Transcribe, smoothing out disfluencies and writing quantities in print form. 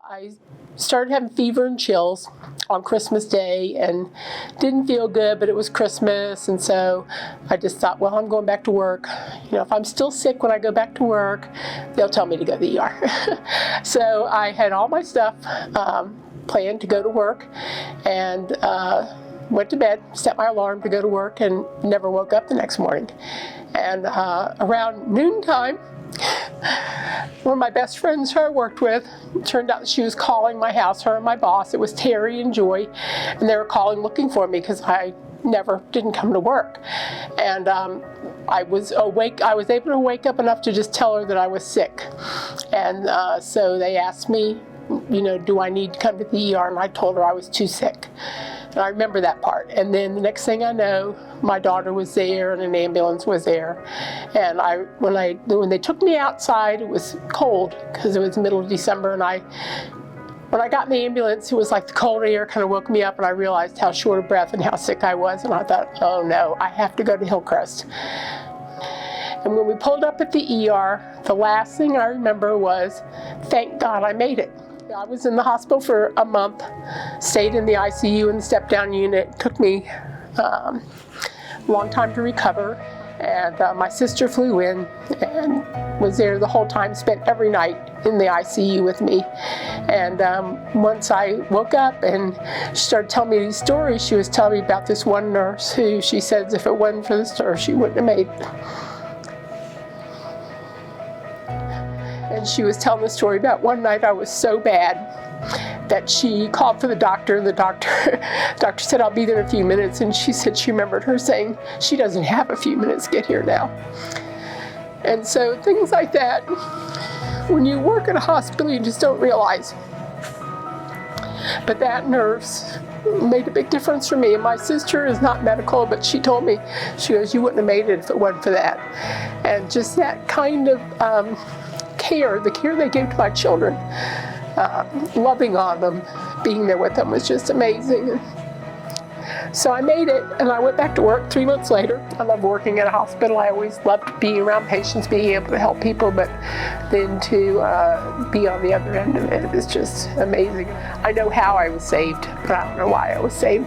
I started having fever and chills on Christmas Day and didn't feel good, but it was Christmas, and so I just thought, well, I'm going back to work. You know, if I'm still sick when I go back to work, they'll tell me to go to the ER. So I had all my stuff planned to go to work, and went to bed, set my alarm to go to work, and never woke up the next morning. And around noontime, one of my best friends who I worked with, it turned out that she was calling my house, her and my boss. It was Terry and Joy, and they were calling looking for me because I didn't come to work. And I was awake. I was able to wake up enough to just tell her that I was sick. And so they asked me, you know, do I need to come to the ER? And I told her I was too sick. And I remember that part. And then the next thing I know, my daughter was there and an ambulance was there. And when they took me outside, it was cold because it was the middle of December. And when I got in the ambulance, it was like the cold air kind of woke me up, and I realized how short of breath and how sick I was. And I thought, oh no, I have to go to Hillcrest. And when we pulled up at the ER, the last thing I remember was, thank God I made it. I was in the hospital for a month, stayed in the ICU in the step-down unit. It took me a long time to recover, and my sister flew in and was there the whole time, spent every night in the ICU with me. And once I woke up and she started telling me these stories, she was telling me about this one nurse who she says if it wasn't for this nurse, she wouldn't have made it. And she was telling the story about one night I was so bad that she called for the doctor, and the doctor said, I'll be there in a few minutes. And she said she remembered her saying, she doesn't have a few minutes, get here now. And so things like that, when you work at a hospital, you just don't realize. But that nurse made a big difference for me. And my sister is not medical, but she told me, she goes, you wouldn't have made it if it wasn't for that. And just that kind of the care they gave to my children, loving on them, being there with them was just amazing. So I made it, and I went back to work 3 months later. I love working at a hospital. I always loved being around patients, being able to help people, but then to be on the other end of it is just amazing. I know how I was saved, but I don't know why I was saved.